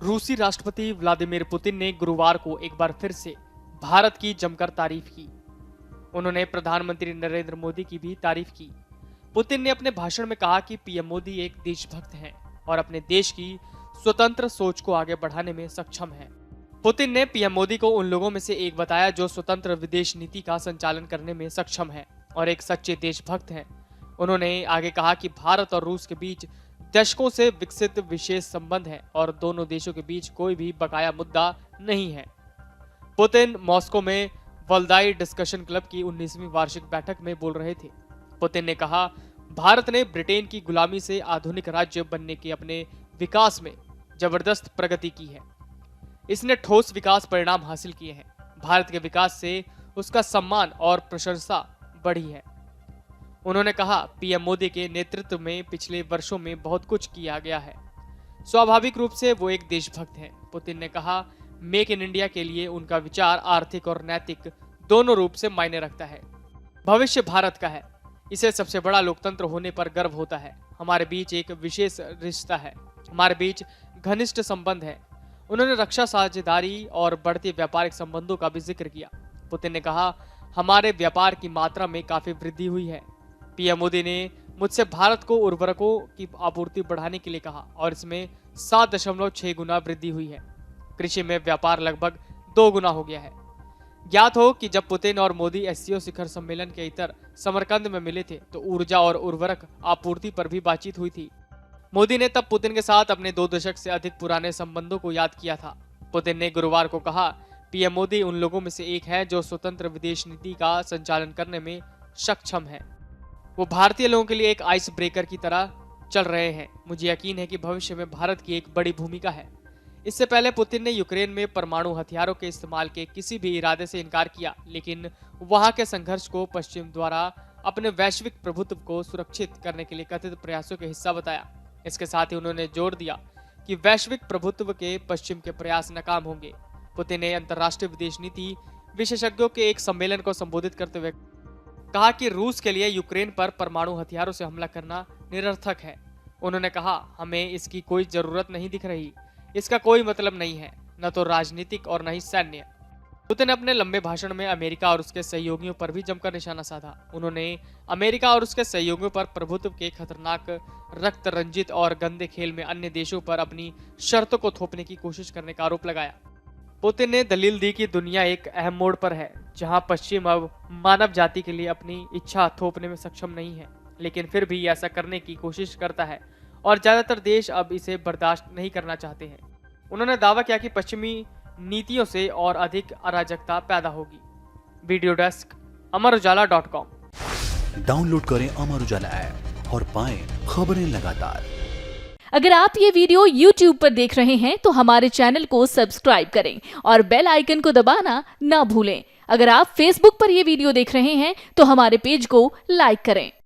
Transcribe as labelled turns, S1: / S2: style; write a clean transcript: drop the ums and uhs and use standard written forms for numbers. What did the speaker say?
S1: रूसी राष्ट्रपति Vladimir Putin ने गुरुवार को एक बार फिर से भारत की जमकर तारीफ की। उन्होंने प्रधानमंत्री नरेंद्र मोदी की भी तारीफ की। पुतिन ने अपने भाषण में कहा कि पीएम मोदी एक देशभक्त हैं और अपने देश की स्वतंत्र सोच को आगे बढ़ाने में सक्षम हैं। पुतिन ने पीएम मोदी को उन लोगों में से एक बताया जो स्वतंत्र विदेश नीति का संचालन करने में सक्षम है और एक सच्चे देशभक्त हैं। उन्होंने आगे कहा कि भारत और रूस के बीच दशकों से विकसित विशेष संबंध है और दोनों देशों के बीच कोई भी बकाया मुद्दा नहीं है। पुतिन मॉस्को में वल्दाई डिस्कशन क्लब की 19वीं वार्षिक बैठक में बोल रहे थे। पुतिन ने कहा, भारत ने ब्रिटेन की गुलामी से आधुनिक राज्य बनने के अपने विकास में जबरदस्त प्रगति की है। इसने ठोस विकास परिणाम हासिल किए हैं। भारत के विकास से उसका सम्मान और प्रशंसा बढ़ी है। उन्होंने कहा, पीएम मोदी के नेतृत्व में पिछले वर्षों में बहुत कुछ किया गया है। स्वाभाविक रूप से वो एक देशभक्त हैं। पुतिन ने कहा, मेक इन इंडिया के लिए उनका विचार आर्थिक और नैतिक दोनों रूप से मायने रखता है। भविष्य भारत का है। इसे सबसे बड़ा लोकतंत्र होने पर गर्व होता है। हमारे बीच एक विशेष रिश्ता है। हमारे बीच घनिष्ठ संबंध है। उन्होंने रक्षा साझेदारी और बढ़ते व्यापारिक संबंधों का भी जिक्र किया। पुतिन ने कहा, हमारे व्यापार की मात्रा में काफी वृद्धि हुई है। पीएम मोदी ने मुझसे भारत को उर्वरकों की आपूर्ति बढ़ाने के लिए कहा और इसमें 7.6 गुना वृद्धि हुई है। कृषि में व्यापार लगभग 2 गुना हो गया है। ज्ञात हो कि जब पुतिन और मोदी एससीओ शिखर सम्मेलन के इतर समरकंद में मिले थे तो ऊर्जा और उर्वरक आपूर्ति पर भी बातचीत हुई थी। मोदी ने तब पुतिन के साथ अपने 2 दशक से अधिक पुराने संबंधों को याद किया था। पुतिन ने गुरुवार को कहा, पीएम मोदी उन लोगों में से एक है जो स्वतंत्र विदेश नीति का संचालन करने में सक्षम है। वो भारतीय लोगों के लिए एक आइस ब्रेकर की तरह चल रहे हैं। मुझे यकीन है कि भविष्य में भारत की एक बड़ी भूमिका है। इससे पहले पुतिन ने यूक्रेन में परमाणु हथियारों के इस्तेमाल के किसी भी इरादे से इनकार किया, लेकिन वहां के संघर्ष को पश्चिम द्वारा अपने वैश्विक प्रभुत्व को सुरक्षित करने के लिए कथित प्रयासों के हिस्सा बताया। इसके साथ ही उन्होंने जोर दिया कि वैश्विक प्रभुत्व के पश्चिम के प्रयास नाकाम होंगे। पुतिन ने अंतर्राष्ट्रीय विदेश नीति विशेषज्ञों के एक सम्मेलन को संबोधित करते हुए कहा कि रूस के लिए यूक्रेन पर परमाणु हथियारों से हमला करना निरर्थक है। उन्होंने कहा, हमें इसकी कोई जरूरत नहीं दिख रही। इसका कोई मतलब नहीं है, न तो राजनीतिक और न ही सैन्य। पुतिन ने अपने लंबे भाषण में अमेरिका और उसके सहयोगियों पर भी जमकर निशाना साधा। उन्होंने अमेरिका और उसके सहयोगियों पर प्रभुत्व के खतरनाक रक्त रंजित और गंदे खेल में अन्य देशों पर अपनी शर्तों को थोपने की कोशिश करने का आरोप लगाया। पुतिन ने दलील दी कि दुनिया एक अहम मोड़ पर है जहां पश्चिम अब मानव जाति के लिए अपनी इच्छा थोपने में सक्षम नहीं है, लेकिन फिर भी ऐसा करने की कोशिश करता है और ज्यादातर देश अब इसे बर्दाश्त नहीं करना चाहते हैं। उन्होंने दावा किया कि पश्चिमी नीतियों से और अधिक अराजकता पैदा होगी। Video desk, amarujala.com।
S2: डाउनलोड करें अमर उजाला ऐप और पाएं खबरें लगातार।
S3: अगर आप ये वीडियो YouTube पर देख रहे हैं तो हमारे चैनल को सब्सक्राइब करें और बेल आइकन को दबाना ना भूलें। अगर आप Facebook पर ये वीडियो देख रहे हैं तो हमारे पेज को लाइक करें।